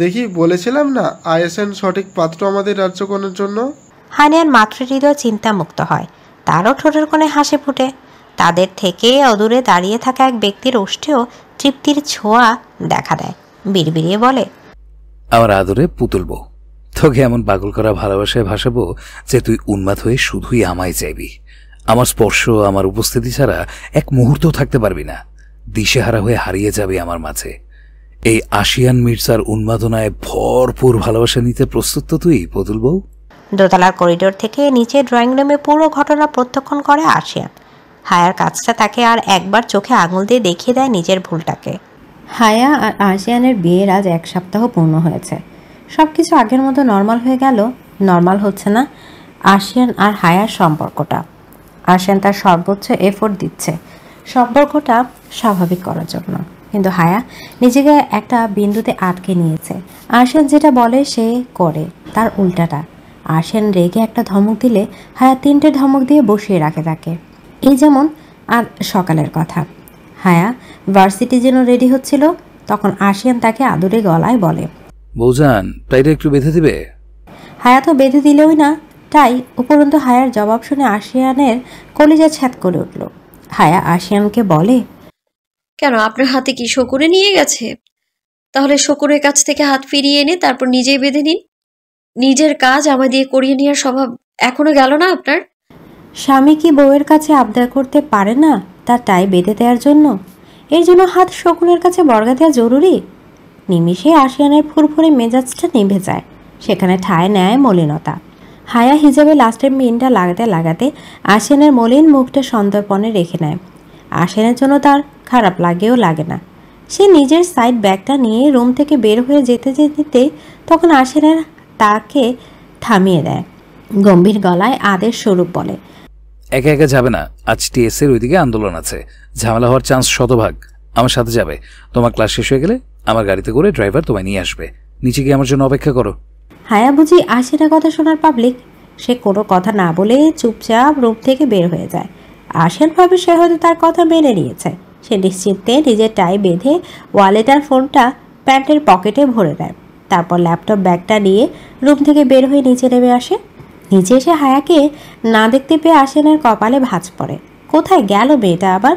দেখি বলেছিলাম না আইএসএন সঠিক পাত্র আমাদের রাজ্যকনের জন্য। হানিয়ার মাতৃহৃদয় চিন্তামুক্ত হয়, তারও ঠোঁটের কোণে হাসি ফুটে। তাদের থেকে অদূরে দাঁড়িয়ে থাকা এক ব্যক্তির ওষ্ঠেও তৃপ্তির ছোঁয়া দেখা দেয়। বিড়বিড়িয়ে বলে, আমার আদরে পুতুল বউ, তোকে এমন পাগল করা ভালোবাসায় ভাসাবো যে তুই উন্মাদ হয়ে শুধুই আমায় চাইবি। আমার স্পর্শ, আমার উপস্থিতি ছাড়া এক মুহূর্তও থাকতে পারবি না। দিশেহারা হয়ে হারিয়ে যাবে আমার মাঝে। এই আশিয়ান মির্জার উন্মাদনায় ভরপুর ভালোবাসা নিতে প্রস্তুত তো তুই, পুতুল বউ? দোতলার করিডোর থেকে নিচে ড্রয়িং রুমে পুরো ঘটনা প্রত্যক্ষণ করে আশিয়ান। হায়ার কাজটা তাকে আর একবার চোখে আঙুল দিয়ে দেখিয়ে দেয় নিজের ভুলটাকে। হায়া আর আশিয়ানের বিয়ের আজ 1 সপ্তাহ পূর্ণ হয়েছে। সব কিছু আগের মতো নর্মাল হয়ে গেল। নর্মাল হচ্ছে না আশিয়ান আর হায়ার সম্পর্কটা। আশিয়ান তার সর্বোচ্চ এফোর্ট দিচ্ছে সম্পর্কটা স্বাভাবিক করার জন্য, কিন্তু হায়া নিজেকে একটা বিন্দুতে আটকে নিয়েছে। আশিয়ান যেটা বলে সে করে তার উল্টাটা। আশিয়ান রেগে একটা ধমক দিলে হায়া 3টে ধমক দিয়ে বসিয়ে রাখে তাকে। এই যেমন আজ সকালের কথা, হায়া ভার্সিটি যেন রেডি হচ্ছিল, তখন আশিয়ান তাকে আদরে গলায় বলে, বৌজান টাইটা একটু বেঁধে দিবে? হায়া তো বেঁধে দিলেই না, তাই উপরন্তু হায়ার জবাব শুনে আশিয়ানের কলিজা ছ্যাদ করে উঠল। হায়া আশিয়ানকে বলে, কেন, আপনার হাতে কি শকুনে নিয়ে গেছে? তাহলে শকুনের কাছ থেকে হাত ফিরিয়ে এনে তারপর নিজেই বেঁধে নিন। নিজের কাজ আমার দিয়ে করিয়ে নেওয়ার স্বভাব এখনো গেল না আপনার? স্বামী কি বউয়ের কাছে আবদার করতে পারে না তার টাই বেঁধে দেওয়ার জন্য? এর জন্য হাত শকুনের কাছে বর্গা দেওয়া জরুরি? নিমিষে আশিয়ানের ফুরফুরে মেজাজটা নিভে যায়, সেখানে ঠায় নেয় মলিনতা। হায়া হিজাবে লাস্টের মিনটা লাগাতে লাগাতে আশিয়ানের মলিন মুখটা সন্তর্পণে রেখে নেয়। আশিয়ানের জন্য তার খারাপ লাগেও লাগে না। সে নিজের সাইড ব্যাগটা নিয়ে রুম থেকে বের হয়ে যেতে যেতে তখন আশিয়ানের তাকে থামিয়ে দেয়। গম্ভীর গলায় আদেশ স্বরূপ বলে, একা একা যাবে না, আজ টিএস এর ওইদিকে আন্দোলন আছে, ঝামেলা হওয়ার চান্স শতভাগ। আমার সাথে যাবে। তোমার ক্লাস শেষ হয়ে গেলে আমার গাড়িতে করে ড্রাইভার তোমায় নিয়ে আসবে। নিচে গিয়ে আমার জন্য অপেক্ষা করো। হায়া বুঝি আশিনা কথা শোনার পাবলিক। সে কোনো কথা না বলে চুপচাপ রুম থেকে বের হয়ে যায়। আশিয়ান ভাবে সে হয়তো তার কথা মেনে নিয়েছে। সে নিশ্চিন্তে নিজের টাই বেঁধে ওয়ালেট আর ফোনটা প্যান্টের পকেটে ভরে নেয়। তারপর ল্যাপটপ ব্যাগটা নিয়ে রুম থেকে বের হয়ে নিচে নেমে আসে। নিচে এসে হায়াকে না দেখতে পেয়ে আশিয়ানের কপালে ভাঁজ পড়ে। কোথায় গেল মেয়েটা আবার?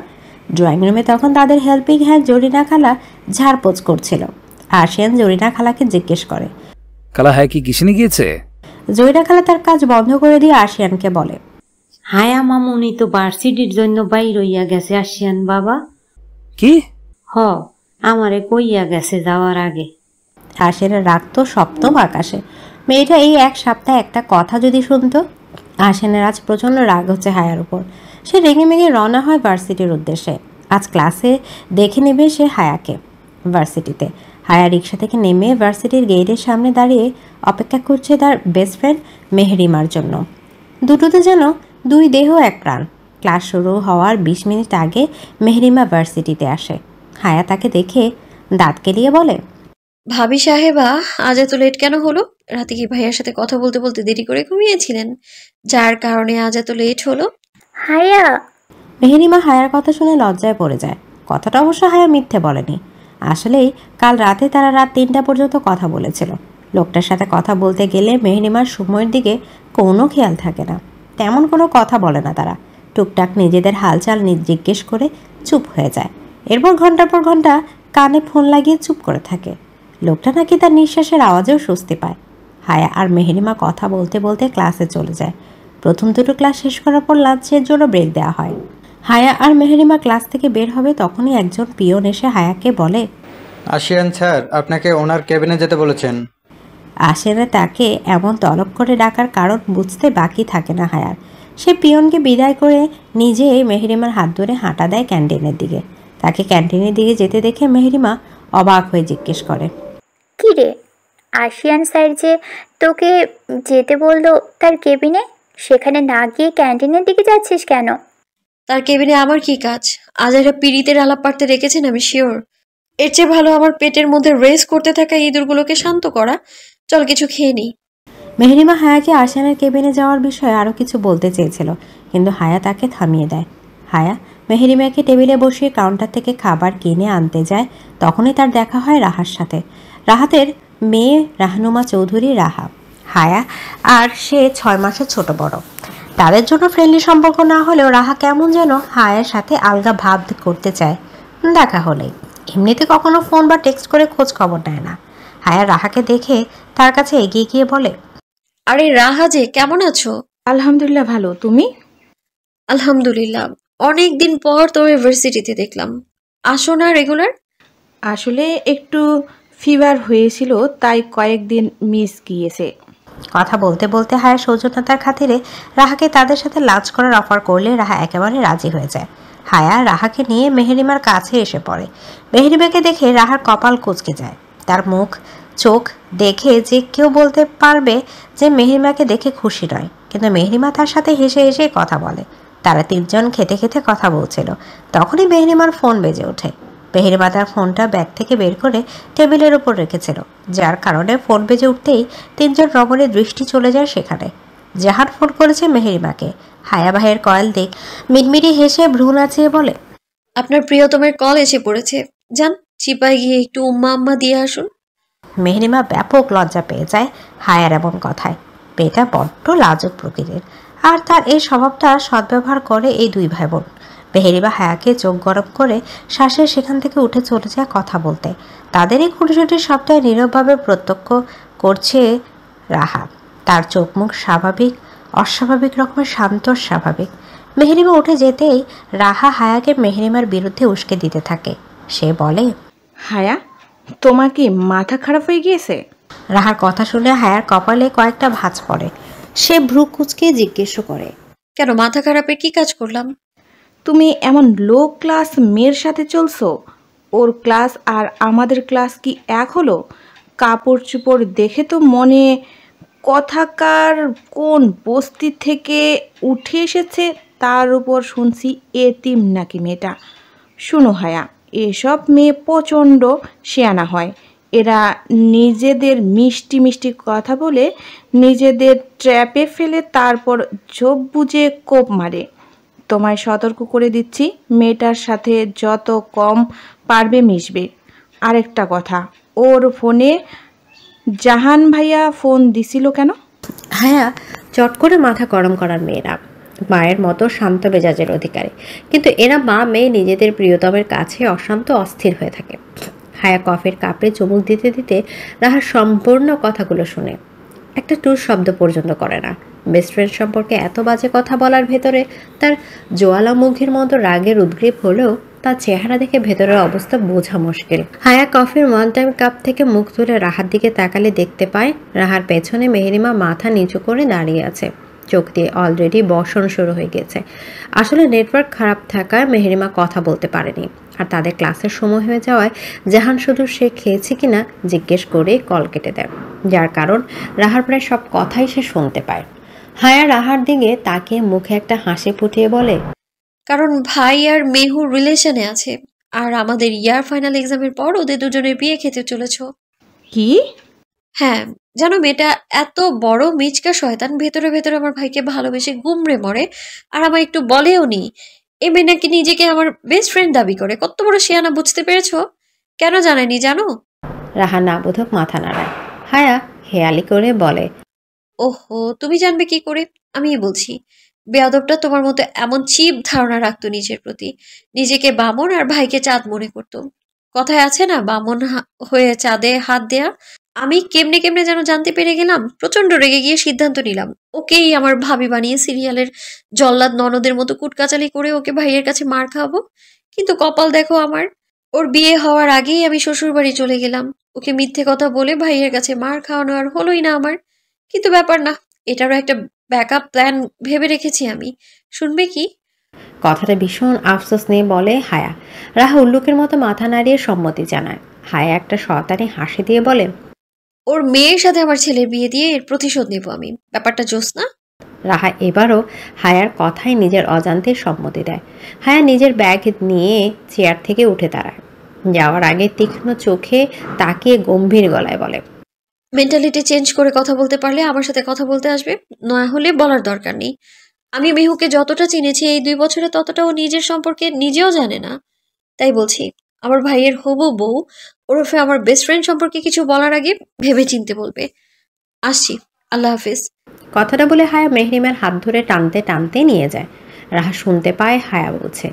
ড্রয়িং রুমে তখন তাদের হেল্পিং হ্যান্ড জরিনা খালা ঝাড়পোছ করছিল। আশিয়ান জরিনা খালাকে জিজ্ঞেস করে, খালা হায় কি কিসেনে গিয়েছে? জরিনা খালা তার কাজ বন্ধ করে দিয়ে আশিয়ানকে বলে, হায়া মামুনি তো ভার্সিটির জন্য বাইর হইয়া গেছে আশিয়ান বাবা। কি? হ, আমারে কইয়া গেছে যাওয়ার আগে। আশিয়ানের রাগ তো সপ্তম আকাশে। মেয়েটা এই 1 সপ্তাহে একটা কথা যদি শুনতো। আশিয়ানের আজ প্রচণ্ড রাগ হচ্ছে হায়ার উপর। সে রেগে মেগে রওনা হয় ভার্সিটির উদ্দেশ্যে। আজ ক্লাসে দেখে নেবে সে হায়াকে। ভার্সিটিতে হায়া রিক্সা থেকে নেমে ভার্সিটির গেটের সামনে দাঁড়িয়ে অপেক্ষা করছে তার বেস্ট ফ্রেন্ড মেহরিমার জন্য। দুটোতে যেন 2 দেহ 1 প্রাণ। ক্লাস শুরু হওয়ার 20 মিনিট আগে মেহরিমা ভার্সিটিতে আসে। হায়া তাকে দেখে দাঁত কেলিয়ে বলে, ভাবি সাহেবা, আজ এত লেট কেন হলো? রাতে কি ভাইয়ার সাথে কথা বলতে বলতে দেরি করে ঘুমিয়েছিলেন, যার কারণে আজ এত লেট হলো? হায়া। মেহরিমা হায়ার কথা শুনে লজ্জায় পড়ে যায়। কথাটা অবশ্য হায়া মিথ্যে বলেনি। আসলেই কাল রাতে তারা রাত 3টা পর্যন্ত কথা বলেছিল। লোকটার সাথে কথা বলতে গেলে মেহরিমার সময়ের দিকে কোনো খেয়াল থাকে না। তেমন কোনো কথা বলে না তারা। টুকটাক নিজেদের হালচাল জিজ্ঞেস করে চুপ হয়ে যায়। এরপর ঘন্টার পর ঘন্টা কানে ফোন লাগিয়ে চুপ করে থাকে। লোকটা নাকি তার নিঃশ্বাসের আওয়াজেও স্বস্তি পায়। হায়া আর মেহরিমা কথা বলতে বলতে ক্লাসে চলে যায়। প্রথম 2টো ক্লাস শেষ করার পর লাঞ্চের জন্য ব্রেক দেওয়া হয়। হায়া আর মেহরিমা ক্লাস থেকে বের হবে তখনই একজন পিয়ন এসে হায়াকে বলে, আশিয়ান স্যার আপনাকে ওনার কেবিনে যেতে বলেছেন। আশিয়ানে তাকে এমন তলব করে ডাকার কারণ বুঝতে বাকি থাকে না হায়ার। সে পিয়নকে বিদায় করে নিজে মেহরিমার হাত ধরে হাঁটা দেয় ক্যান্টিনের দিকে। তাকে ক্যান্টিনের দিকে যেতে দেখে মেহরিমা অবাক হয়ে জিজ্ঞেস করে, কি রে, আশিয়ান স্যার যে তোকে যেতে বললো তার কেবিনে, সেখানে না গিয়ে ক্যান্টিনের দিকে যাচ্ছিস কেন? তার কেবিনে আমার কি কাজ? আজ একটা পীড়িতের আলাপ পাড়তে রেখেছেন, আমি শিওর। এর চেয়ে ভালো আমার পেটের মধ্যে রেস করতে থাকা ইঁদুরগুলোকে শান্ত করা। চল কিছু খেয়ে নিই। মেহরিমা হায়াকে আশিয়ানের কেবিনে যাওয়ার বিষয়ে আরও কিছু বলতে চেয়েছিল, কিন্তু হায়া তাকে থামিয়ে দেয়। হায়া মেহরিমাকে টেবিলে বসিয়ে কাউন্টার থেকে খাবার কিনে আনতে যায়। তখনই তার দেখা হয় রাহার সাথে। রাহাতের মেয়ে রাহনুমা চৌধুরী রাহা, হায়া আর সে 6 মাসের ছোট বড়। তাদের জন্য ফ্রেন্ডলি সম্পর্ক না হলেও রাহা কেমন যেন হায়ার সাথে আলগা ভাব করতে চায় দেখা হলেই। এমনিতে কখনো ফোন বা টেক্সট করে খোঁজ খবর নেয় না। হায়া রাহাকে দেখে তার কাছে এগিয়ে গিয়ে বলে, আরে রাহা যে, কেমন আছো? আলহামদুলিল্লাহ ভালো, তুমি? আলহামদুলিল্লাহ। অনেকদিন পর তোর ইউনিভার্সিটিতে দেখলাম, আসো না রেগুলার? আসলে একটু ফিভার হয়েছিল, তাই কয়েকদিন মিস গিয়েছে। কথা বলতে বলতে হায়া সৌজন্যতার খাতিরে রাহাকে তাদের সাথে লাঞ্চ করার অফার করলে রাহা একেবারে রাজি হয়ে যায়। হায়া রাহাকে নিয়ে মেহেরিমার কাছে এসে পড়ে। মেহেরিমাকে দেখে রাহার কপাল কুঁচকে যায়। তার মুখ চোখ দেখে যে কেউ বলতে পারবে যে মেহেরিমাকে দেখে খুশি নয়, কিন্তু মেহেরিমা তার সাথে হেসে হেসে কথা বলে। তারা 3 জন খেতে খেতে কথা বলছিল, তখনই মেহেরিমার ফোন বেজে ওঠে। মেহেরিমা তার ফোনটা ব্যাগ থেকে বের করে টেবিলের উপর রেখেছিল, যার কারণে ফোন বেজে উঠতেই 3 জন রমণের দৃষ্টি চলে যায় সেখানে। জাহান ফোন করেছে মেহেরিমাকে। হায়া ভাইয়ের কয়েল দেখ মিটমিটি হেসে ভ্রু নাচিয়ে বলে, আপনার প্রিয়তমের কল এসে পড়েছে, যান চিপায় গিয়ে একটু উম্মা আম্মা দিয়ে আসুন। মেহেরিমা ব্যাপক লজ্জা পেয়ে যায় হায়ার এমন কথায়। মেয়েটা বড্ড লাজুক প্রকৃতির, আর তার এই স্বভাবটা সদ্ব্যবহার করে এই 2 ভাই বোন। মেহেরিমা হায়াকে চোখ গরম করে শ্বাসে সেখান থেকে উঠে চলে যায় কথা বলতে। তাদের এই খুঁটিসুটির সবটাই নীরবভাবে প্রত্যক্ষ করছে রাহা। তার চোখ মুখ স্বাভাবিক, অস্বাভাবিক রকমের শান্ত স্বাভাবিক। মেহেরিমা উঠে যেতেই রাহা হায়াকে মেহেরিমার বিরুদ্ধে উস্কে দিতে থাকে। সে বলে, হায়া, তোমার কি মাথা খারাপ হয়ে গিয়েছে? রাহার কথা শুনে হায়ার কপালে কয়েকটা ভাঁজ পড়ে। সে ভ্রু কুঁচকে জিজ্ঞেস করে, কেন, মাথা খারাপের কি কাজ করলাম? তুমি এমন লো ক্লাস মেয়ের সাথে চলছো? ওর ক্লাস আর আমাদের ক্লাস কি এক হলো? কাপড় চোপড় দেখে তো মনে কথাকার কোন বস্তি থেকে উঠে এসেছে, তার উপর শুনছি এতিম নাকি মেয়েটা। শুনো হায়া, এসব মেয়ে প্রচণ্ড শেয়ানা হয়। এরা নিজেদের মিষ্টি মিষ্টি কথা বলে নিজেদের ট্র্যাপে ফেলে তারপর ঝোপ বুঝে কোপ মারে। তোমায় সতর্ক করে দিচ্ছি, মেয়েটার সাথে যত কম পারবে মিশবে। আরেকটা কথা, ওর ফোনে জাহান ভাইয়া ফোন দিছিল কেন? হায়া চট করে মাথা গরম করার মেয়েরা মায়ের মতো শান্ত মেজাজের অধিকারী, কিন্তু এরা মা মেয়ে নিজেদের প্রিয়তমের কাছে অশান্ত অস্থির হয়ে থাকে। হায়া কফির কাপড়ে চুমুক দিতে দিতে রাহার সম্পূর্ণ কথাগুলো শুনে একটা টুর শব্দ পর্যন্ত করে না। বেস্ট ফ্রেন্ড সম্পর্কে এত বাজে কথা বলার ভেতরে তার জ্বালামুখীর মতো রাগের উদ্গ্রীব হলেও তার চেহারা দেখে ভেতরের অবস্থা বোঝা মুশকিল। হায়া কফির 1 টাইম কাপ থেকে মুখ তুলে রাহার দিকে তাকালে দেখতে পায় রাহার পেছনে মেহেরিমা মাথা নিচু করে দাঁড়িয়ে আছে। চোখ দিয়ে অলরেডি বর্ষণ শুরু হয়ে গেছে। আসলে নেটওয়ার্ক খারাপ থাকায় মেহেরিমা কথা বলতে পারেনি, আর তাদের ক্লাসের সময় হয়ে যাওয়ায় জাহান শুধু সে খেয়েছে কিনা জিজ্ঞেস করে কল কেটে দেয়, যার কারণ রাহার প্রায় সব কথাই সে শুনতে পায়। হায়া রাহার দিকে তাকিয়ে মুখে একটা হাসি ফুটিয়ে বলে, কারণ ভাই আর মেহুর রিলেশনে আছে, আর আমাদের ইয়ার ফাইনাল এক্সামের পর ওদের দুজনের বিয়ে খেতে চলেছ। কি? হ্যাঁ, জানো মেয়েটা এত বড় মিচকা শয়তান, ভেতরে ভেতরে আমার ভাইকে ভালোবেসে গুমড়ে মরে, আর আমার একটু বলেও নি। এ মেয়ে নাকি নিজেকে আমার বেস্ট ফ্রেন্ড দাবি করে। কত বড় শেয়ানা, বুঝতে পেরেছো? কেন জানায়নি জানো? রাহা না বোধক মাথা নাড়ায়। হায়া হেয়ালি করে বলে, ওহো, তুমি জানবে কি করে? আমিই বলছি। বেয়াদবটা তোমার মতো এমন চিপ ধারণা রাখতো নিজের প্রতি, নিজেকে বামন আর ভাইকে চাঁদ মনে করতো। কথায় আছে না, বামন হয়ে চাঁদে হাত দেয়া। আমি কেমনে কেমনে যেন জানতে পেরে গেলাম, প্রচন্ড রেগে গিয়ে সিদ্ধান্ত নিলাম ওকেই আমার ভাবি বানিয়ে সিরিয়ালের জল্লাদ ননদের মতো কুটকাচালি করে ওকে ভাইয়ের কাছে মার খাওয়াবো। কিন্তু কপাল দেখো আমার, ওর বিয়ে হওয়ার আগেই আমি শ্বশুর বাড়ি চলে গেলাম। ওকে মিথ্যে কথা বলে ভাইয়ের কাছে মার খাওয়ানো আর হলোই না আমার। কিন্তু ব্যাপার না, এটারও একটা ব্যাকআপ প্ল্যান ভেবে রেখেছি আমি। শুনবে কি? কথাটা ভীষণ আফসোস নিয়ে বলে হায়া। রাহা উল্লুকের মতো মাথা নাড়িয়ে সম্মতি জানায়। হায়া একটা শয়তানি হাসি দিয়ে বলে, ওর মেয়ের সাথে আমার ছেলের বিয়ে দিয়ে এর প্রতিশোধ নেব আমি। ব্যাপারটা জোস না? রাহা এবারও হায়ার কথায় নিজের অজান্তে সম্মতি দেয়। হায়া নিজের ব্যাগ নিয়ে চেয়ার থেকে উঠে দাঁড়ায়। যাওয়ার আগে তীক্ষ্ণ চোখে তাকিয়ে গম্ভীর গলায় বলে, মেন্টালিটি চেঞ্জ করে কথা বলতে পারলে আমার সাথে কথা বলতে আসবে, নয় হলে বলার দরকার নেই। আমি মেহুকে যতটা চিনেছি এই 2 বছরে, ততটা ও নিজের সম্পর্কে নিজেও জানে না। তাই বলছি, আমার ভাইয়ের হবু বউ ওরফে আমার বেস্ট ফ্রেন্ড সম্পর্কে কিছু বলার আগে ভেবে চিনতে বলবে। আসছি, আল্লাহ হাফিজ। কথাটা বলে হায়া মেহরিমের হাত ধরে টানতে টানতে নিয়ে যায়। রাহা শুনতে পায় হায়া বলছে,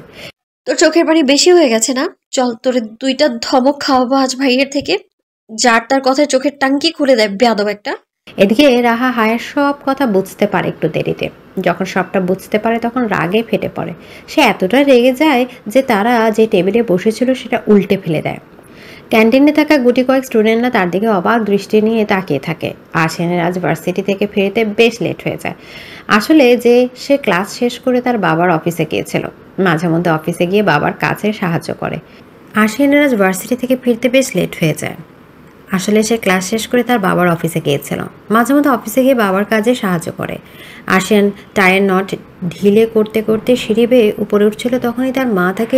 তোর চোখের পানি বেশি হয়ে গেছে না? চল, তোর দুইটা ধমক খাওয়াবো আজ ভাইয়ের থেকে, যার তার কথায় চোখের টাঙ্কি খুলে দেয় বেয়াদব একটা। এদিকে রাহা হায়ার সব কথা বুঝতে পারে একটু দেরিতে। যখন সবটা বুঝতে পারে তখন রাগে ফেটে পড়ে। সে এতটা রেগে যায় যে তারা যে টেবিলে বসেছিল সেটা উল্টে ফেলে দেয়। ক্যান্টিনে থাকা গুটি কয়েক স্টুডেন্টরা তার দিকে অবাক দৃষ্টি নিয়ে তাকিয়ে থাকে। আশিয়ানের আজ ভার্সিটি থেকে ফিরতে বেশ লেট হয়ে যায়। আসলে যে সে ক্লাস শেষ করে তার বাবার অফিসে গিয়েছিল, মাঝে মধ্যে অফিসে গিয়ে বাবার কাছে সাহায্য করে। আশিয়ানের আজ ভার্সিটি থেকে ফিরতে বেশ লেট হয়ে যায়। আসলে সে ক্লাস শেষ করে তার বাবার অফিসে গিয়েছিল, মাঝে মধ্যে অফিসে গিয়ে বাবার কাজে সাহায্য করে। আশিয়ান টায়ার নট ঢিলে করতে করতে সিঁড়ি বেয়ে উপরে উঠছিল, তখনই তার মা তাকে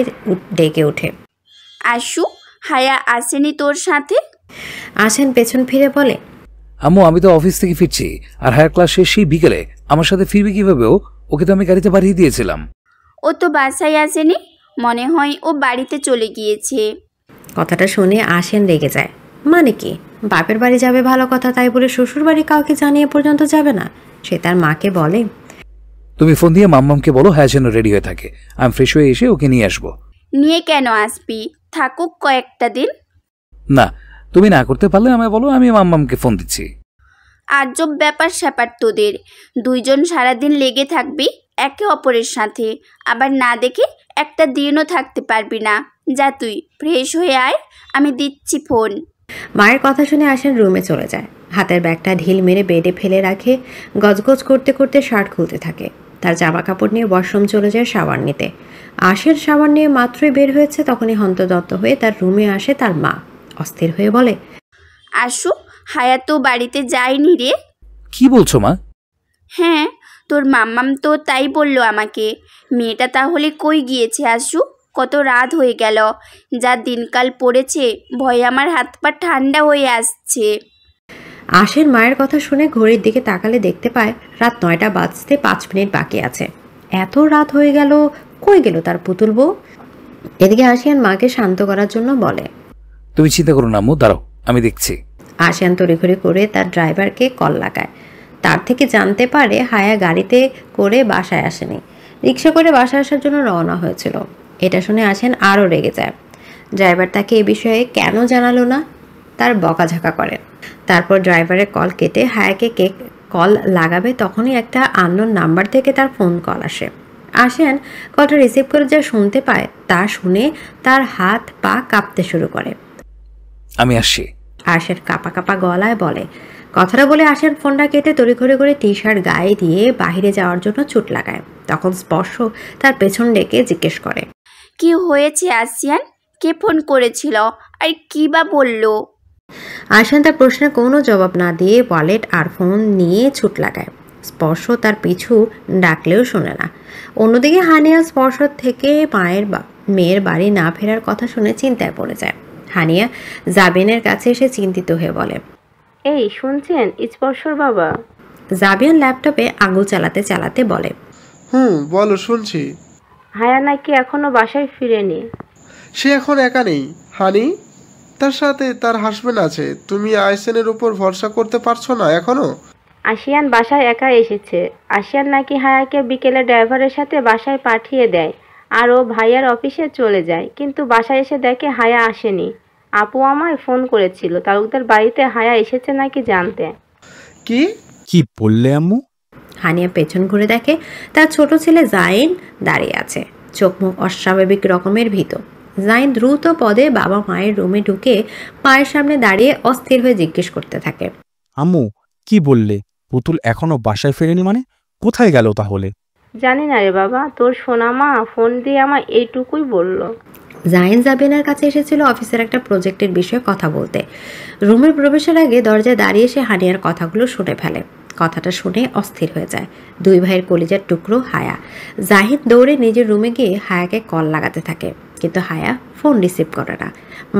ডেকে ওঠে, আশু, হায়া আসেনি তোর সাথে? আশিয়ান পেছন ফিরে বলে, আম্মু আমি তো অফিস থেকে ফিরছি, আর হায়ার ক্লাস শেষই বিকেলে, আমার সাথে ফিরবে কিভাবে? ওকে তো আমি গাড়িতে পাঠিয়ে দিয়েছিলাম। ও তো বাসায় আসেনি, মনে হয় ও বাড়িতে চলে গিয়েছে। কথাটা শুনে আশিয়ান রেগে যায়। মানে কি, বাপের বাড়ি যাবে ভালো কথা, তাই বলে শ্বশুর বাড়ি কাউকে জানিয়ে পর্যন্ত যাবে না? সে তার মাকে বলে, তুমি ফোন দিয়ে মাম্মামকে বলো হ্যাঁ যেন রেডি হয়ে থাকে, আমি ফ্রেশ হয়ে এসে ওকে নিয়ে আসবো। নিয়ে কেন আসবি? থাকুক কয়েকটা দিন। না, তুমি না করতে পারলে আমায় বলো, আমি মাম্মামকে ফোন দিচ্ছি। আজব ব্যাপার স্যাপার তোদের, দুইজন সারাদিন লেগে থাকবি একে অপরের সাথে, আবার না দেখে একটা দিনও থাকতে পারবি না। যা তুই ফ্রেশ হয়ে আয়, আমি দিচ্ছি ফোন। মায়ের কথা শুনে আশিয়ান রুমে চলে যায়। হাতের ব্যাগটা ঢিল মেরে বেডে ফেলে রাখে। গজগজ করতে করতে শার্ট খুলতে থাকে। তার জামা কাপড় নিয়ে ওয়াশরুম চলে যায় শাওয়ার নিতে। আশিয়ান শাওয়ার নিয়ে মাত্রই বের হয়েছে, তখনই হন্তদন্ত হয়ে তার রুমে আসে তার মা। অস্থির হয়ে বলে, আশু, হায়া তো বাড়িতে যায়নি রে। কি বলছো মা? হ্যাঁ, তোর মাম্মাম তো তাই বলল আমাকে। মেয়েটা তাহলে কই গিয়েছে আশু? কত রাত হয়ে গেল, যা দিনকাল পড়েছে, ভয়ে আমার হাত পা ঠান্ডা হয়ে আসছে। আশির মায়ের কথা শুনে ঘড়ির দিকে তাকালে দেখতে পায় রাত 9টা বাজতে 5 মিনিট বাকি আছে। এত রাত হয়ে গেল, কই গেল তার পুতুল বউ? এদিকে আশিয়ান মাকে শান্ত করার জন্য বলে, তুমি চিন্তা করো না আম্মু, দাঁড়াও আমি দেখছি। আশিয়ান তড়িঘড়ি করে তার ড্রাইভারকে কল লাগায়। তার থেকে জানতে পারে হায়া গাড়িতে করে বাসায় আসেনি, রিক্সা করে বাসায় আসার জন্য রওনা হয়েছিল। এটা শুনে আশিয়ান আরও রেগে যায়। ড্রাইভার তাকে এ বিষয়ে কেন জানালো না তার বকাঝাকা করে। তারপর ড্রাইভারের কল কেটে হায়াকে কল লাগাবে, তখনই একটা আননোন নাম্বার থেকে তার ফোন কল আসে। আশিয়ান কলটা রিসিভ করে যা শুনতে পায় তা শুনে তার হাত পা কাঁপতে শুরু করে। আমি আসছি, আশিয়ান কাঁপা কাঁপা গলায় বলে। কথাটা বলে আশিয়ান ফোনটা কেটে তড়িঘড়ি করে টি শার্ট গায়ে দিয়ে বাহিরে যাওয়ার জন্য ছুট লাগায়। তখন স্পর্শ তার পেছন ডেকে জিজ্ঞেস করে, কি হয়েছে আসিয়ান? কে ফোন করেছিল আর কি বা বলল? আশিয়ান তার প্রশ্নের কোনো জবাব না দিয়ে ওয়ালেট আর ফোন নিয়ে ছুট লাগায়। স্পর্শ তার পিছু ডাকলেও শোনে না। অন্যদিকে হানিয়া স্পর্শ থেকে মেয়ের বাড়ি না ফেরার কথা শুনে চিন্তায় পড়ে যায়। হানিয়া জাবিনের কাছে এসে চিন্তিত হয়ে বলে, এই শুনছেন স্পর্শর বাবা? জাবিয়ান ল্যাপটপে আঙুল চালাতে চালাতে বলে, বলো, শুনছি। হায়া নাকি এখনো বাসায় ফিরেনি। সে এখন একা নেই হানি, তার সাথে তার হাসবেন্ড আছে। তুমি আইসেনের উপর ভরসা করতে পারছো না এখনো? আশিয়ান বাসায় একা এসেছে। আশিয়ান নাকি হায়াকে বিকেলে ড্রাইভারের সাথে বাসায় পাঠিয়ে দেয়, আর ও ভাইয়ার অফিসে চলে যায়। কিন্তু বাসায় এসে দেখে হায়া আসেনি। আপু আমায় ফোন করেছিল তালুকদার বাড়িতে হায়া এসেছে নাকি জানতে। কি বললে আম্মু? হানিয়া পেছন ঘুরে দেখে তার ছোট ছেলে জাইন দাঁড়িয়ে আছে, চোখ মুখ অস্বাভাবিক রকমের ভীত। জাইন দ্রুত পদে বাবা মায়ের রুমে ঢুকে মায়ের সামনে দাঁড়িয়ে অস্থির হয়ে জিজ্ঞেস করতে থাকে, আম্মু কি বললে? পুতুল এখনো বাসায় ফেরেনি মানে? কোথায় গেল তাহলে? জানি না রে বাবা, তোর সোনামা ফোন দিয়ে আমায় এইটুকুই বলল। জাইন জাবিনের কাছে এসেছিল অফিসের একটা প্রজেক্টের বিষয়ে কথা বলতে। রুমে প্রবেশের আগে দরজায় দাঁড়িয়ে সে হানিয়ার কথাগুলো শুনে ফেলে। কথাটা শুনে অস্থির হয়ে যায়। দুই ভাইয়ের কলিজার টুকরো হায়া। জাহিদ দৌড়ে নিজের রুমে গিয়ে হায়াকে কল লাগাতে থাকে, কিন্তু হায়া ফোন রিসিভ করে না।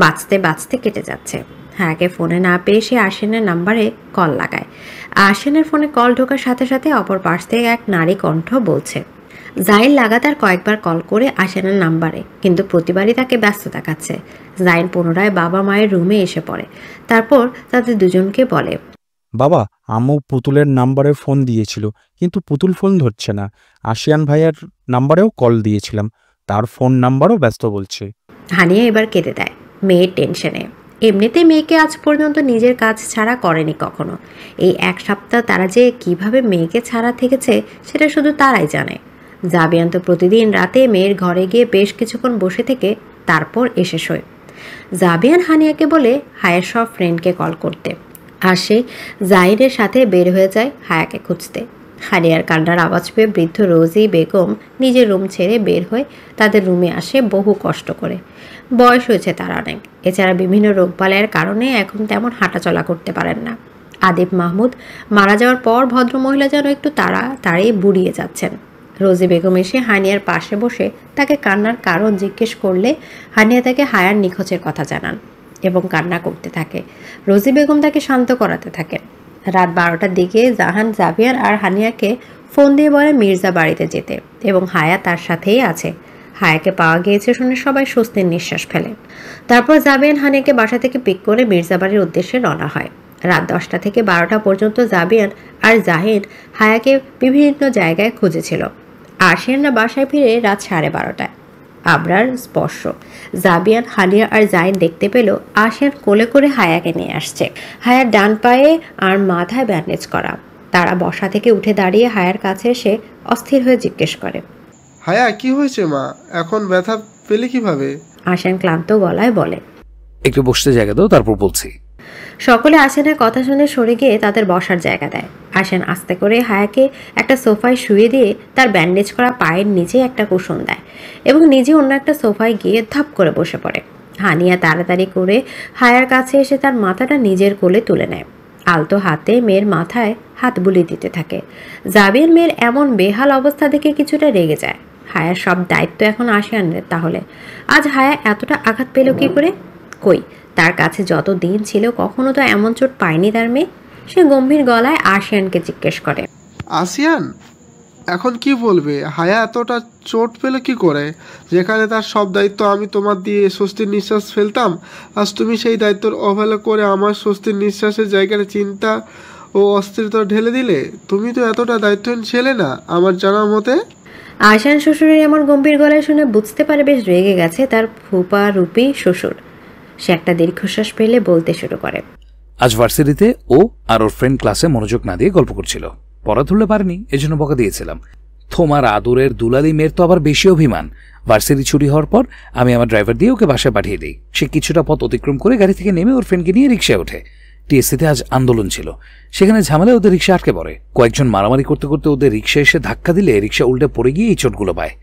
বাঁচতে বাঁচতে কেটে যাচ্ছে। হায়াকে ফোনে না পেয়ে সে আশিনের নাম্বারে কল লাগায়। আশিনের ফোনে কল ঢোকার সাথে সাথে অপর পাশ থেকে এক নারী কণ্ঠ বলছে, জাইন লাগাতার কয়েকবার কল করে আশিয়ানের নাম্বারে, কিন্তু প্রতিবারই তাকে ব্যস্ত দেখাচ্ছে। জাইন পুনরায় বাবা মায়ের রুমে এসে পড়ে, তারপর তাদের দুজনকে বলে, বাবা, আম্মু পুতুলের নাম্বারে ফোন দিয়েছিল, কিন্তু পুতুল ফোন ধরছে না। আশিয়ান ভাইয়ার নাম্বারেও কল দিয়েছিলাম, তার ফোন নাম্বারও ব্যস্ত বলছে। হানিয়া এবার কেঁদে দেয় মেয়ের টেনশনে। এমনিতে মেয়েকে আজ পর্যন্ত নিজের কাজ ছাড়া করেনি কখনো। এই এক সপ্তাহ তারা যে কিভাবে মেয়েকে ছাড়া থেকেছে সেটা শুধু তারাই জানে। জাবিয়ান তো প্রতিদিন রাতে মেয়ের ঘরে গিয়ে বেশ কিছুক্ষণ বসে থেকে তারপর এসে শোয়। জাবিয়ান হানিয়াকে বলে হায়ার সব ফ্রেন্ডকে কল করতে, আর সে জাহিরের সাথে বের হয়ে যায় হায়াকে খুঁজতে। হানিয়ার কান্নার আওয়াজ পেয়ে বৃদ্ধ রোজি বেগম নিজের রুম ছেড়ে বের হয়ে তাদের রুমে আসে বহু কষ্ট করে। বয়স হয়েছে তার অনেক, এছাড়া বিভিন্ন রোগবালয়ের কারণে এখন তেমন হাঁটাচলা করতে পারেন না। আদিব মাহমুদ মারা যাওয়ার পর ভদ্রমহিলা যেন একটু তাড়াতাড়ি বুড়িয়ে যাচ্ছেন। রোজি বেগম এসে হানিয়ার পাশে বসে তাকে কান্নার কারণ জিজ্ঞেস করলে হানিয়া তাকে হায়ার নিখোঁজের কথা জানান এবং কান্না করতে থাকে। রোজি বেগম তাকে শান্ত করাতে থাকেন। রাত 12টার দিকে জাহান জাবিয়ান আর হানিয়াকে ফোন দিয়ে বলে মির্জা বাড়িতে যেতে এবং হায়া তার সাথেই আছে। হায়াকে পাওয়া গিয়েছে শুনে সবাই স্বস্তির নিঃশ্বাস ফেলে। তারপর জাবিয়ান হানিয়াকে বাসা থেকে পিক করে মির্জা বাড়ির উদ্দেশ্যে রওনা হয়। রাত 10টা থেকে 12টা পর্যন্ত জাবিয়ান আর জাহিন হায়াকে বিভিন্ন জায়গায় খুঁজেছিল। আশিয়ানরা বাসায় ফিরে রাত 12:30টায়। আবরার স্পর্শ জাবিয়ান, হানিয়া আর জাইন দেখতে পেল আশিয়ান কোলে করে হায়াকে নিয়ে আসছে। হায়ার ডান পায়ে আর মাথায় ব্যান্ডেজ করা। তারা বসা থেকে উঠে দাঁড়িয়ে হায়ার কাছে এসে অস্থির হয়ে জিজ্ঞেস করে, হায়া কি হয়েছে মা, এখন ব্যথা পেলে কিভাবে? আশিয়ান ক্লান্ত গলায় বলে, একটু বসতে জায়গা দাও, তারপর বলছি। সকলে আশিয়ানের কথা শুনে সরে গিয়ে তাদের বসার জায়গা দেয়। আশিয়ান আস্তে করে হায়াকে একটা সোফায় শুয়ে দিয়ে তার ব্যান্ডেজ করা পায়ের নিচে একটা কুশন দেয় এবং নিজে অন্য একটা সোফায় গিয়ে ধাপ করে বসে পড়ে। হানিয়া তাড়াতাড়ি করে হায়ার কাছে এসে তার মাথাটা নিজের কোলে তুলে নেয়। আলতো হাতে মেয়ের মাথায় হাত বুলিয়ে দিতে থাকে। জাবিয়ান মেয়ের এমন বেহাল অবস্থা দেখে কিছুটা রেগে যায়। হায়ার সব দায়িত্ব এখন আশিয়ানের। তাহলে আজ হায়া এতটা আঘাত পেল কি করে? কই, তার কাছে যত দিন ছিল কখনো তো এমন চোট পায়নি তার মেয়ে। সে গম্ভীর গলায় আশিয়ানকে জিজ্ঞেস করে, আসিয়ান এখন কি বলবে? হায়া এতটা চোট পেল কি করে? যেখানে তার সব দায়িত্ব আমি তোমার দিয়ে স্বস্তির নিঃশ্বাস ফেলতাম, আজ তুমি সেই দায়িত্বর অবহেলা করে আমার স্বস্তির নিঃশ্বাসের জায়গায় চিন্তা ও অস্থিরতা ঢেলে দিলে। তুমি তো এতটা দায়িত্বহীন ছেলে না আমার জানা মতে। আশিয়ান শ্বশুরের এমন গম্ভীর গলায় শুনে বুঝতে পারে বেশ রেগে গেছে তার ফুপা রূপী শ্বশুর। সে একটা দীর্ঘশ্বাস ফেলে বলতে শুরু করে, আজ ভার্সিটিতে ও আর ওর ফ্রেন্ড ক্লাসে মনোযোগ না দিয়ে গল্প করছিল, পড়া ধরলে পারেনি, এজন্য বকা দিয়েছিলাম। তোমার আদরের দুলালি মেয়ের তো আবার বেশি অভিমান। ভার্সিটি ছুটি হওয়ার পর আমি আমার ড্রাইভার দিয়ে ওকে বাসায় পাঠিয়ে দিই। সে কিছুটা পথ অতিক্রম করে গাড়ি থেকে নেমে ওর ফ্রেন্ডকে নিয়ে রিক্সায় ওঠে। টিএসসিতে আজ আন্দোলন ছিল, সেখানে ঝামেলায় ওদের রিক্সা আটকে পড়ে। কয়েকজন মারামারি করতে করতে ওদের রিক্সা এসে ধাক্কা দিলে রিক্সা উল্টে পড়ে গিয়ে এই চোটগুলো পায়।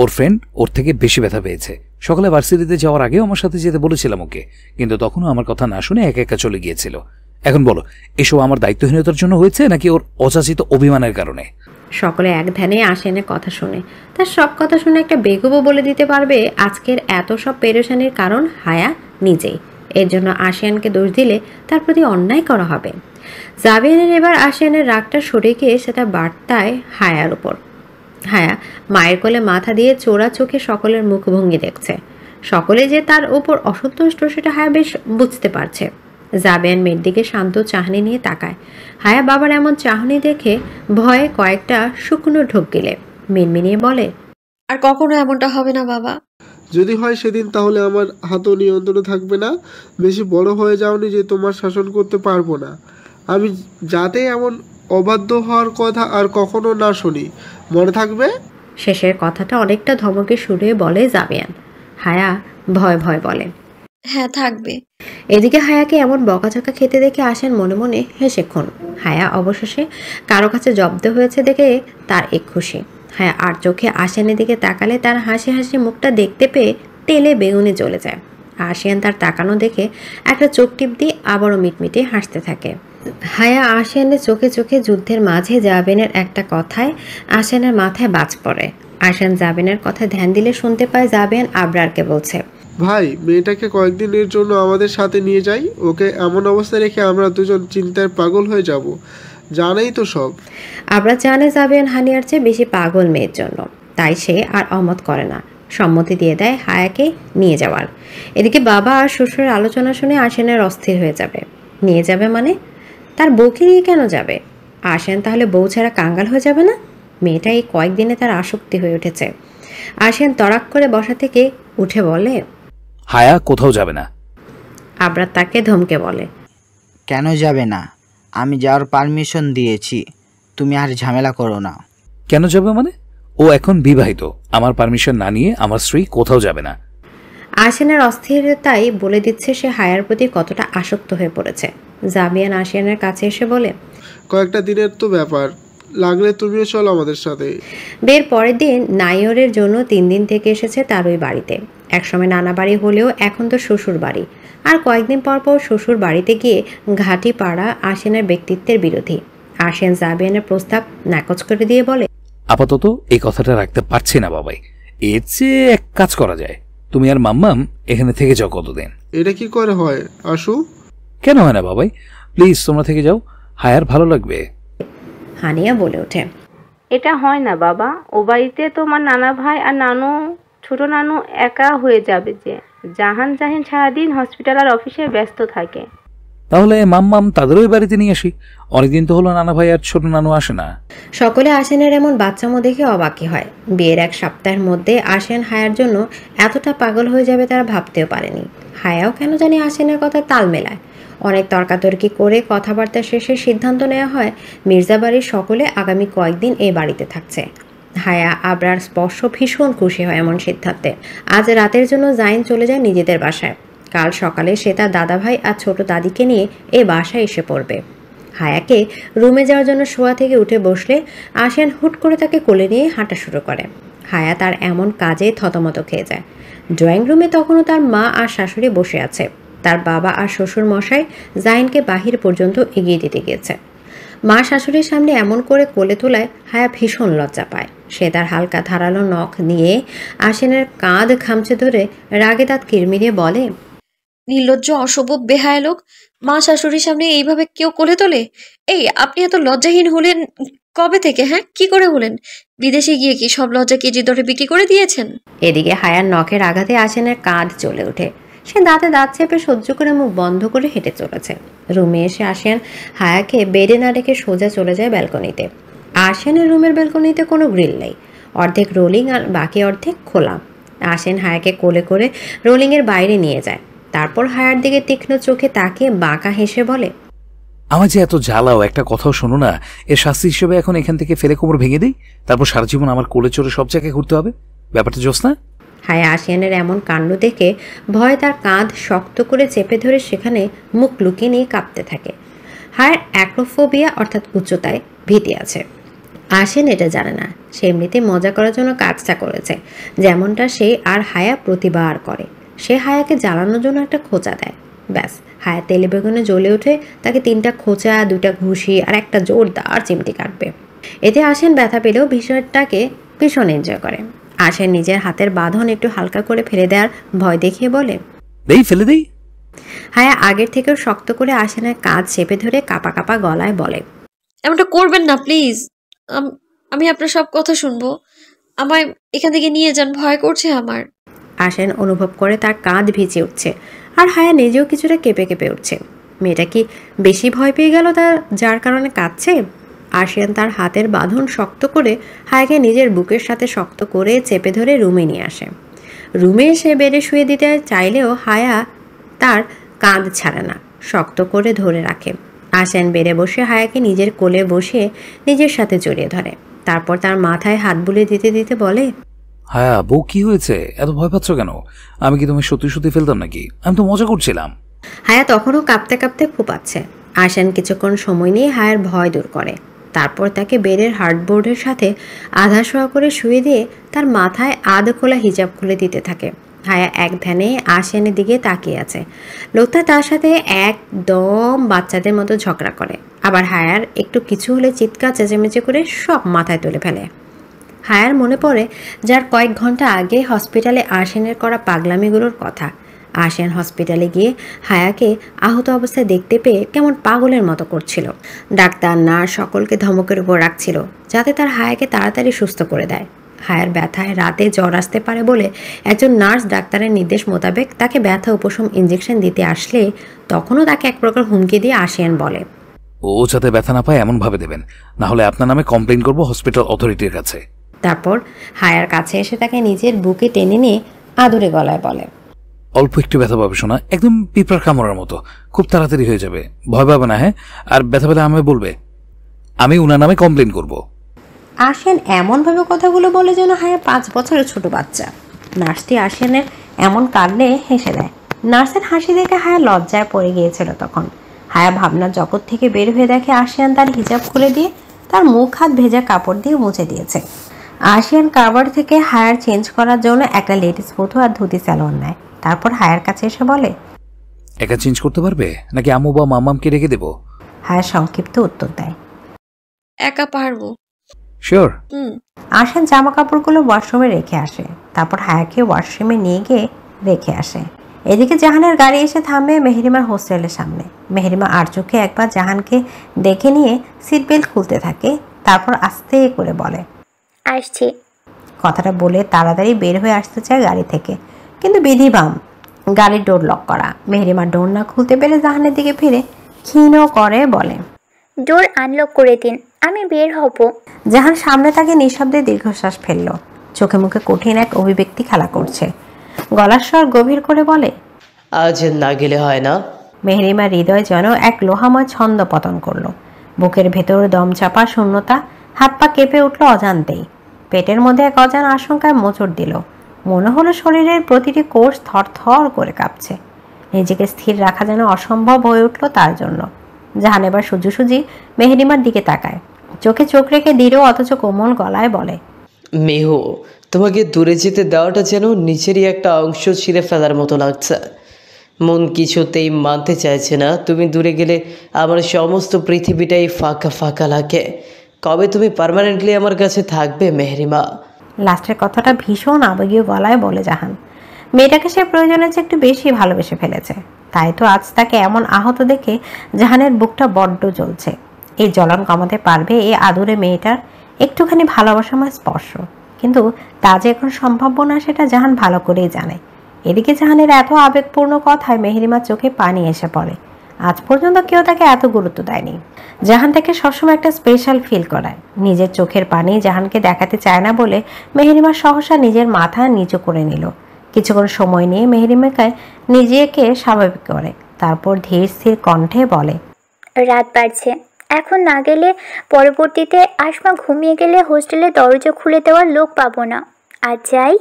ওর ফ্রেন্ড ওর থেকে বেশি ব্যথা পেয়েছে। সকালে ভার্সিটিতে যাওয়ার আগেও আমার সাথে যেতে বলেছিলাম ওকে, কিন্তু তখনও আমার কথা না শুনে একা একা চলে গিয়েছিল। এখন বলো, এসব আমার দায়িত্বহীনতার জন্য হয়েছে নাকি ওর অযাচিত অভিমানের কারণে? সকলে এক ধ্যানে আশিয়ানের কথা শুনে। তার সব কথা শুনে একটা বেগবও বলে দিতে পারবে আজকের এত সব পেরেশানির কারণ হায়া নিজেই। এর জন্য আশিয়ানকে দোষ দিলে তার প্রতি অন্যায় করা হবে। জাবিয়ানের এবার আশিয়ানের রাগটা সরে গিয়ে সেটা বার্তায় হায়ার উপর। হায়া মায়ের কোলে মাথা দিয়ে চোরা চোখে সকলের মুখভঙ্গি দেখছে। সকলে যে তার ওপর অসন্তুষ্ট সেটা হায়া বেশ বুঝতে পারছে। জাবিয়ান মেয়ের দিকে শান্ত চাহনি নিয়ে তাকায়। হায়া বাবার এমন চাহনি দেখে ভয়ে কয়েকটা শুকনো ঢোক গেলে মিনমিনিয়ে বলে, আর কখনো এমনটা হবে না বাবা। যদি হয় সেদিন তাহলে আমার হাতও নিয়ন্ত্রণে থাকবে না। বেশি বড় হয়ে যাওনি যে তোমার শাসন করতে পারবো না। আমি যাতে এমন অবাধ্য হওয়ার কথা আর কখনো না শুনি, মনে থাকবে? শেষের কথাটা অনেকটা ধমকে সুরে বলে জাবিয়ান। হায়া ভয় ভয় বলে, হ্যাঁ থাকবে। এদিকে হায়াকে এমন বকাঝকা খেতে দেখে আসেন মনে মনে হেসেক্ষণ। হায়া অবশেষে কারো কাছে জব্দ হয়েছে দেখে তার এক খুশি। হায়া আর চোখে আশিয়ানের দিকে তাকালে তার হাসি হাসি মুখটা দেখতে পেয়ে তেলে বেগুনে জ্বলে যায়। আশিয়ান তার তাকানো দেখে একটা চোখ টিপ দিয়ে আবারও মিটমিটে হাসতে থাকে। হায়া আশিয়ানের চোখে চোখে যুদ্ধের মাঝে জাবিনের একটা কথায় আশিয়ানের মাথায় বাজ পড়ে। আশিয়ান জাবিনের কথা ধ্যান দিলে শুনতে পায় জাবিয়ান আবরারকে বলছে, ভাই মেয়েটাকে কয়েকদিনের জন্য আমাদের সাথে নিয়ে যাই। ওকে এমন অবস্থায় রেখে আমরা দুজন চিন্তায় পাগল হয়ে যাব, জানাই তো সব। আবরার জানে জাবিয়ান হানিয়ার চেয়ে বেশি পাগল মেয়ের জন্য। তাই সে আর অমত করে না, সম্মতি দিয়ে দেয় হায়াকে নিয়ে যাওয়ার। এদিকে বাবা আর শ্বশুরের আলোচনা শুনে আশিয়ানের অস্থির হয়ে যাবে। নিয়ে যাবে মানে? তার বউকে নিয়ে কেন যাবে? আশিয়ান তাহলে বউ ছাড়া কাঙ্গাল হয়ে যাবে না? মেয়েটা এই কয়েকদিনে তার আসক্তি হয়ে উঠেছে। আশিয়ান তড়াক করে বসা থেকে উঠে বলে, হায়া কোথাও যাবে না। আবরার তাকে ধমকে বলে, কেন যাবে না? আমি যাওয়ার পারমিশন দিয়েছি, তুমি আর ঝামেলা করো না। কেন যাবে মানে? ও এখন বিবাহিত, আমার পারমিশন না নিয়ে আমার স্ত্রী কোথাও যাবে না। আশিয়ানের অস্থিরতাই বলে দিচ্ছে সে হায়ার প্রতি কতটা আসক্ত হয়ে পড়েছে। জাবিয়ান আশিয়ানের কাছে এসে বলে, কয়েকটা দিনের তো ব্যাপার, লাগলে তুমিও চলো আমাদের সাথে। বের পরের দিন নাইয়রের জন্য 3 দিন থেকে এসেছে তার ওই বাড়িতে। একসময় নানা বাড়ি হলেও এখন তো শ্বশুর বাড়ি। আর কয়েকদিন পর পর শ্বশুর বাড়িতে গিয়ে ঘাটি পাড়া আশিয়ানের ব্যক্তিত্বের বিরোধী। আশিয়ান জাবিয়ানের প্রস্তাব নাকচ করে দিয়ে বলে, আপাতত এই কথাটা রাখতে পারছি না বাবাই, এর চেয়ে এক কাজ করা যায়, তুমি আর মাম্মাম এখানে থেকে যাও কতদিন। এটা কি করে হয় আশু? কেন হয় না বাবাই, প্লিজ তোমরা থেকে যাও, হায়ার ভালো লাগবে। হানিয়া বলে ওঠে, এটা হয় না বাবা, ও বাড়িতে তোমার নানা ভাই আর নানু, ছোট নানু একা হয়ে যাবে যে। জাহান জাহিন সারাদিন হসপিটাল আর অফিসে ব্যস্ত থাকে। তাহলে মাম্মাম তাদেরও ওই বাড়িতে নিয়ে আসি, অনেকদিন তো হলো নানা ভাই আর ছোট নানু আসে না। সকলে আশিয়ানের এমন বাচ্চামো দেখে অবাকই হয়। বিয়ের 1 সপ্তাহের মধ্যে আশিয়ান হায়ার জন্য এতটা পাগল হয়ে যাবে তারা ভাবতেও পারেনি। হায়াও কেন জানি আশিয়ানের কথা তাল মেলায়। অনেক তর্কাতর্কি করে কথাবার্তা শেষে সিদ্ধান্ত নেওয়া হয় মির্জা বাড়ির সকলে আগামী কয়েকদিন এই বাড়িতে থাকছে। হায়া আবরার স্পর্শ ভীষণ খুশি হয় এমন সিদ্ধান্তে। আজ রাতের জন্য জাইন চলে যায় নিজেদের বাসায়। কাল সকালে সে তার দাদাভাই আর ছোট দাদিকে নিয়ে এই বাসায় এসে পড়বে। হায়াকে রুমে যাওয়ার জন্য শোয়া থেকে উঠে বসলে আশিয়ান হুট করে তাকে কোলে নিয়ে হাঁটা শুরু করে। হায়া তার এমন কাজে থতমত খেয়ে যায়। ড্রয়িং রুমে তখনও তার মা আর শাশুড়ি বসে আছে। তার বাবা আর শ্বশুর মশাই জাইনকে বাহির পর্যন্ত এগিয়ে দিতে গিয়েছে। মা শাশুড়ির সামনে এমন করে কোলে তোলায় হায়া ভীষণ লজ্জা পায়। সে তার হালকা ধারালো নখ নিয়ে আশিয়ানের কাঁধ খামচে ধরে রাগে দাঁত কিরমিরিয়ে বলে, নির্লজ্জ অসভ্য বেহায়া লোক, মা শাশুড়ির সামনে এইভাবে কেউ কোলে তোলে? এই আপনি এত লজ্জাহীন হলেন কবে থেকে? হ্যাঁ, কি করে হলেন? বিদেশে গিয়ে কি সব লজ্জা কেজি দরে বিক্রি করে দিয়েছেন? এদিকে হায়ার নখের আঘাতে আশিয়ানের কাঁধ জ্বলে ওঠে। সে দাঁতে দাঁত চেপে সহ্য করে মুখ বন্ধ করে হেঁটে চলেছে। রুমে এসে আশিয়ান হায়াকে বেডে না রেখে সোজা চলে যায় ব্যালকনিতে। আশিয়ানের রুমের ব্যালকনিতে কোনো গ্রিল নেই, অর্ধেক রোলিং আর বাকি অর্ধেক খোলা। আশিয়ান হায়াকে কোলে করে রোলিংয়ের বাইরে নিয়ে যায়। তারপর হায়ার দিকে তীক্ষ্ণ চোখে তাকিয়ে বাঁকা হেসে বলে, আমার যে এত জ্বালাও, একটা কথাও শোনো না, এর শাস্তি হিসেবে এখন এখান থেকে ফেলে কোমর ভেঙে দিই, তারপর সারা জীবন আমার কোলে চড়ে সব জায়গায় ঘুরতে হবে? ব্যাপারটা জোস না? হায়া আশিয়ানের এমন কাণ্ড দেখে ভয়ে তার কাঁধ শক্ত করে চেপে ধরে সেখানে মুখ লুকিয়ে নিয়ে কাঁপতে থাকে। হায়ার অ্যাক্রোফোবিয়া অর্থাৎ উচ্চতায় ভীতি আছে। আশিয়ান এটা জানে না। সে এমনিতে মজা করার জন্য কাজটা করেছে, যেমনটা সে আর হায়া প্রতিবার করে। সে হায়াকে জ্বালানোর জন্য একটা খোঁচা দেয়, ব্যাস হায়া তেলে বেগুনে জ্বলে উঠে তাকে 3টা খোঁচা, 2টা ঘুষি আর একটা জোরদার চিমটি কাটবে। এতে আশিয়ান ব্যথা পেলেও বিষয়টাকে ভীষণ এনজয় করে। আশিয়ান নিজের হাতের বাঁধন একটু হালকা করে ফেলে দেওয়ার ভয় দেখিয়ে বলে, দেই ফেলে দেই। হায়া আগের থেকেও শক্ত করে আশিয়ানের কাঁধ চেপে ধরে কাঁপা কাঁপা গলায় বলে, এমনটা করবেন না প্লিজ, আমি আপনার সব কথা শুনবো, আমায় এখান থেকে নিয়ে যান, ভয় করছে আমার। আশিয়ান অনুভব করে তার কাঁধ ভিজে উঠছে আর হায়া নিজেও কিছুটা কেঁপে কেঁপে উঠছে। মেয়েটা কি বেশি ভয় পেয়ে গেল যার কারণে কাঁদছে? আশিয়ান তার হাতের বাঁধন শক্ত করে হায়াকে নিজের বুকের সাথে শক্ত করে চেপে ধরে রুমে নিয়ে আসে। রুমে এসে বেডে শুয়ে দিতে চাইলেও হায়া তার কাঁধ ছাড়ে না, শক্ত করে ধরে রাখে। আশিয়ান বেডে বসে হায়াকে নিজের কোলে বসিয়ে নিজের সাথে জড়িয়ে ধরে। তারপর তার মাথায় হাত বুলিয়ে দিতে দিতে বলে, হায়া বউ কি হয়েছে, এত ভয় পাচ্ছ কেন? আমি কি তুমি সত্যি সত্যি ফেলতাম নাকি? আমি তো মজা করছিলাম। হায়া তখনও কাঁপতে কাঁপতে ফুপাচ্ছে। আশিয়ান কিছুক্ষণ সময় নিয়ে হায়ার ভয় দূর করে। তারপর তাকে বেডের হার্ডবোর্ডের সাথে আধা শোয়া করে শুয়ে দিয়ে তার মাথায় আধ খোলা হিজাব খুলে দিতে থাকে। হায়া এক ধ্যানে আশিয়ানের দিকে তাকিয়ে আছে। লোকটা তার সাথে একদম বাচ্চাদের মতো ঝগড়া করে, আবার হায়ার একটু কিছু হলে চিৎকার চেঁচেমেচে করে সব মাথায় তুলে ফেলে। হায়ার মনে পড়ে যার কয়েক ঘন্টা আগে হসপিটালে আশিয়ানের করা পাগলামিগুলোর কথা। আশিয়ান হসপিটালে গিয়ে হায়াকে আহত অবস্থায় দেখতে পেয়ে কেমন পাগলের মতো করছিল। ডাক্তার, নার্স সকলকে ধমকের উপর রাখছিল যাতে তার হায়াকে তাড়াতাড়ি সুস্থ করে দেয়। হায়ার ব্যথায় রাতে জ্বর আসতে পারে বলে একজন নার্স ডাক্তারের নির্দেশ মোতাবেক তাকে ব্যথা উপশম ইঞ্জেকশন দিতে আসলে তখনও তাকে এক প্রকার হুমকি দিয়ে আশিয়ান বলে, ও যাতে ব্যথা না পায় এমন ভাবে দেবেন, না হলে আপনার নামে কমপ্লেইন করব হসপিটাল অথরিটির কাছে। তারপর হায়ার কাছে এসে তাকে নিজের বুকে টেনে নিয়ে আদুরে গলায় বলে, অল্প একটু ব্যথা পাবে শোনা, একদম পিঁপড়ার কামড়ার মতো, খুব তাড়াতাড়ি হয়ে যাবে, ভয় পাবে না। হ্যাঁ, আর ব্যথা পেলে আমায় বলবে, আমি উনার নামে কমপ্লেইন করব। আশিয়ান এমনভাবে কথাগুলো বলে যেন হায়া 5 বছরের ছোট বাচ্চা। নার্সটি আশিয়ানের এমন কাণ্ডে হেসে দেয়। নার্সের হাসি দেখে হায়া লজ্জায় পড়ে গিয়েছিল। তখন হায়া ভাবনার জগৎ থেকে বের হয়ে দেখে আশিয়ান তার হিজাব খুলে দিয়ে তার মুখ হাত ভেজা কাপড় দিয়ে মুছে দিয়েছে। আশিয়ান কারবার থেকে হায়ার চেঞ্জ করার জন্য একটা লেডিস ফটো আর ধুতি স্যালোয়ার নেয়। তারপর হায়ার কাছে এসে বলে, একা চেঞ্জ করতে পারবে নাকি আম্মু বা মামামকে রেখে দেবো? হায়া সংক্ষিপ্ত উত্তর দেয়, একা পারবো। শিওর? আশিয়ান জামা কাপড়গুলো ওয়াশরুমে রেখে আসে। তারপর হায়াকে ওয়াশরুমে নিয়ে গিয়ে রেখে আসে। এদিকে জাহানের গাড়ি এসে থামে মেহরিমার হোস্টেলের সামনে। মেহরিমা আর চোখে একবার জাহানকে দেখে নিয়ে সিট বেল্ট খুলতে থাকে। তারপর আস্তে করে বলে, আসছি। কথাটা বলে তাড়াতাড়ি বের হয়ে আসতে চায় গাড়ি থেকে, কিন্তু বিধিবাম গাড়ির ডোর লক করা। মেহরিমা ডোর না খুলতে পেরে জাহানের দিকে ফিরে ক্ষীণ করে বলে, ডোর আনলক করে দিন, আমি বের হব। জাহান সামনে তাকে নিঃশব্দে দীর্ঘশ্বাস ফেলল। চোখে মুখে কঠিন এক অভিব্যক্তি খেলা করছে। গলার স্বর গভীর করে বলে, আজ না গেলে হয় না। মেহরিমার হৃদয় যেন এক লোহাময় ছন্দ পতন করলো। বুকের ভেতর দম চাপা শূন্যতা, হাত পা কেঁপে উঠল অজান্তেই। পেটের মধ্যে এক অজানা আশঙ্কায় মোচড় দিল। মনে হলো শরীরের প্রতিটি কোষ থরথর করে কাঁপছে। নিজেকে স্থির রাখা যেন অসম্ভব হয়ে উঠল তার জন্য। জাহান এবার সোজাসুজি মেহরিমার দিকে তাকায়, চোখে চোখ রেখে দৃঢ় অথচ কোমল গলায় বলে, মেহু, তোমাকে দূরে যেতে দেওয়াটা যেন নিচেরই একটা অংশ ছিঁড়ে ফেলার মতো লাগছে। মন কিছুতেই মানতে চাইছে না তুমি দূরে গেলে আমার সমস্ত পৃথিবীটাই ফাঁকা ফাঁকা লাগে। কবে তুমি পার্মানেন্টলি আমার কাছে থাকবে মেহরিমা? লাস্টের কথাটা ভীষণ আবেগীয় গলায় বলে জাহান। মেয়েটাকে সে প্রয়োজনের চেয়ে একটু বেশি ভালোবেসে ফেলেছে। তাই তো আজ তাকে এমন আহত দেখে জাহানের বুকটা বড্ড জ্বলছে। এই জ্বলন কমাতে পারবে এই আদুরে মেয়েটার একটুখানি ভালোবাসাময় স্পর্শ, কিন্তু তা যে এখন সম্ভাব্য না সেটা জাহান ভালো করেই জানে। এদিকে জাহানের এত আবেগপূর্ণ কথায় মেহরিমার চোখে পানি এসে পড়ে। আজ পর্যন্ত কেউ তাকে এত গুরুত্ব দেয়নি। জাহান তাকে সবসময় একটা স্পেশাল ফিল করায়। নিজের চোখের পানি জাহানকে দেখাতে চায় না বলে মেহরিমা সহসা নিজের মাথা নিচু করে নিল। কিছুক্ষণ সময় নিয়ে মেহরিমাকে নিজেকে স্বাভাবিক করে, তারপর ধীর স্থির কণ্ঠে বলে, রাত বাড়ছে, এখন না গেলে পরবর্তীতে আসমা ঘুমিয়ে গেলে হোস্টেলে দরজা খুলে দেওয়ার লোক পাবো না। আর যাই।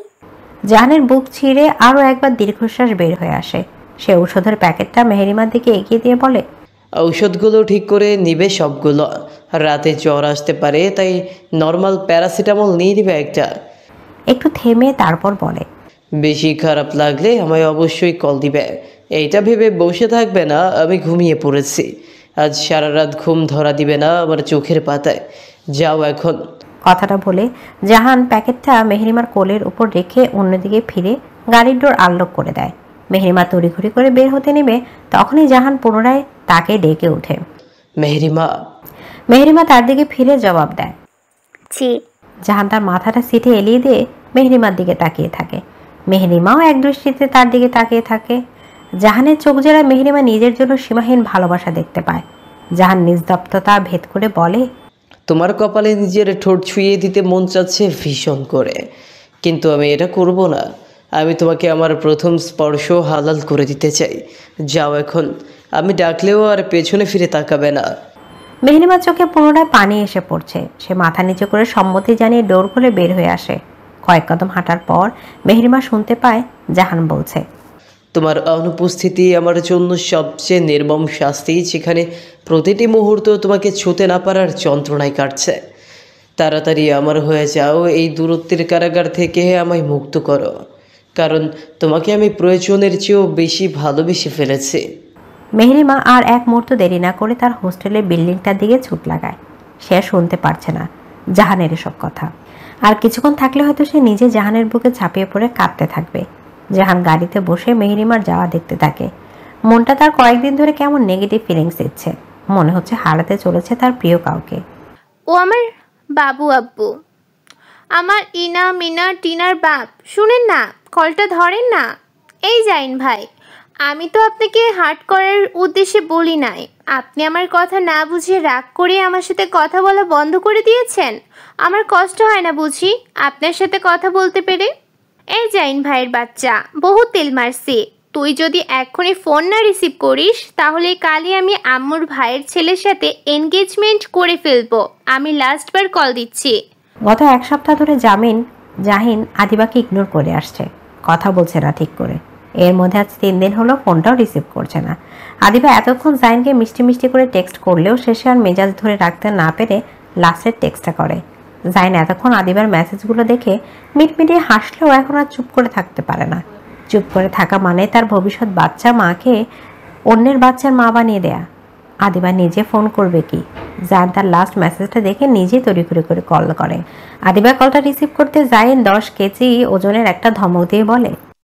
জাহানের বুক ছিঁড়ে আরও একবার দীর্ঘশ্বাস বের হয়ে আসে। সে ঔষধের প্যাকেটটা মেহরিমার দিকে এগিয়ে দিয়ে বলে, ঔষধগুলো ঠিক করে নিবে সবগুলো। রাতে জ্বর আসতে পারে, তাই নর্মাল প্যারাসিটামল নিয়ে দিবে একটা। একটু থেমে তারপর বলে, বেশি খারাপ লাগলে আমায় অবশ্যই কল দিবে। এইটা ভেবে বসে থাকবে না আমি ঘুমিয়ে পড়েছি। আজ সারা রাত ঘুম ধরা দিবে না আমার চোখের পাতায়। যাও এখন। কথাটা বলে জাহান প্যাকেটটা মেহরিমার কোলের উপর রেখে অন্যদিকে ফিরে গাড়ির ডোর আনলক করে দেয়। মেহরিমা তড়িঘড়ি করে বের হতে নেবে, তখনই জাহান পুনরায় তাকে ডেকে ওঠে। মেহরিমা। মেহরিমা তার দিকে ফিরে জবাব দেয়, জি। জাহান তার মাথাটা সিটে এলিয়ে দিয়ে মেহরিমার দিকে তাকিয়ে থাকে। মেহরিমাও এক দৃষ্টিতে তার দিকে তাকিয়ে থাকে। জাহানের চোখ জোড়া মেহরিমা নিজের জন্য সীমাহীন ভালোবাসা দেখতে পায়। জাহান নিস্তব্ধতা ভেদ করে বলে, তোমার কপালে নিজের ঠোঁট ছুঁয়ে দিতে মন চাচ্ছে ভীষণ করে, কিন্তু আমি এটা করব না। আমি তোমাকে আমার প্রথম স্পর্শ হালাল করে দিতে চাই। যাও এখন। আমি ডাকলেও আর পেছনে ফিরে তাকাবে না। মেহরিমার চোখে পুনরায় পানি এসে পড়ছে। সে মাথা নিচু করে সম্মতি জানিয়ে ডোর খুলে বের হয়ে আসে। কয়েক কদম হাঁটার পর মেহরিমা শুনতে পায় জাহান বলছে, তোমার অনুপস্থিতি আমার জন্য সবচেয়ে নির্মম শাস্তি, যেখানে প্রতিটি মুহূর্ত তোমাকে ছুঁতে না পারার যন্ত্রণায় কাটছে। তাড়াতাড়ি আমার হয়ে যাও, এই দূরত্বের কারাগার থেকে আমায় মুক্ত করো, কারণ তোমাকে আমি প্রয়োজনের চেয়েও বেশি ভালোবেসে ফেলেছি। মেহরিমা আর এক মুহূর্ত দেরি না করে তার হোস্টেলের বিল্ডিংটার দিকে ছুট লাগায়। সে শুনতে পারছে না জাহানের এসব কথা। আর কিছুক্ষণ থাকলে হয়তো সে নিজে জাহানের বুকে ঝাঁপিয়ে পড়ে কাঁদতে থাকবে। জাহান গাড়িতে বসে মেহরিমার যাওয়া দেখতে থাকে। মনটা তার কয়েকদিন ধরে কেমন নেগেটিভ ফিলিংস দিচ্ছে। মনে হচ্ছে হারাতে চলেছে তার প্রিয় কাউকে। ও আমার বাবু আব্বু। আমার ইনা মিনা টিনার বাপ, শুনেন না, কলটা ধরেন না। এই জাইন ভাই, আমি তো আপনাকে হার্ট করার উদ্দেশ্যে বলি নাই। আপনি আমার কথা না বুঝে রাগ করে আমার সাথে কথা বলা বন্ধ করে দিয়েছেন। আমার কষ্ট হয় না বুঝি আপনার সাথে কথা বলতে পেরে? এই জাইন ভাইয়ের বাচ্চা, বহু তেল মারছি। তুই যদি এক্ষুনি ফোন না রিসিভ করিস তাহলে কালই আমি আম্মুর ভাইয়ের ছেলের সাথে এনগেজমেন্ট করে ফেলবো। আমি লাস্টবার কল দিচ্ছি। গত 1 সপ্তাহ ধরে জাহিন আদিবাকে ইগনোর করে আসছে, কথা বলছে না ঠিক করে। এর মধ্যে আজ 3 দিন হলো ফোনটাও রিসিভ করছে না। আদিবা এতক্ষণ জাহিনকে মিষ্টি মিষ্টি করে টেক্সট করলেও শেষে আর মেজাজ ধরে রাখতে না পেরে লাস্টের টেক্সটটা করে। জাহিন এতক্ষণ আদিবার মেসেজগুলো দেখে মিটমিটিয়ে হাসলেও এখন আর চুপ করে থাকতে পারে না। চুপ করে থাকা মানে তার ভবিষ্যৎ বাচ্চা মাকে অন্যের বাচ্চার মা বানিয়ে দেয়া। আদিবা নিজে ফোন করবে কি? জাহিন তার লাস্ট মেসেজটা দেখে নিজেই তড়িঘড়ি করে কল করে। আদিবা কলটা রিসিভ করতে জাহিন 10 কেজি ওজনের একটা ধমক দিয়ে বলে,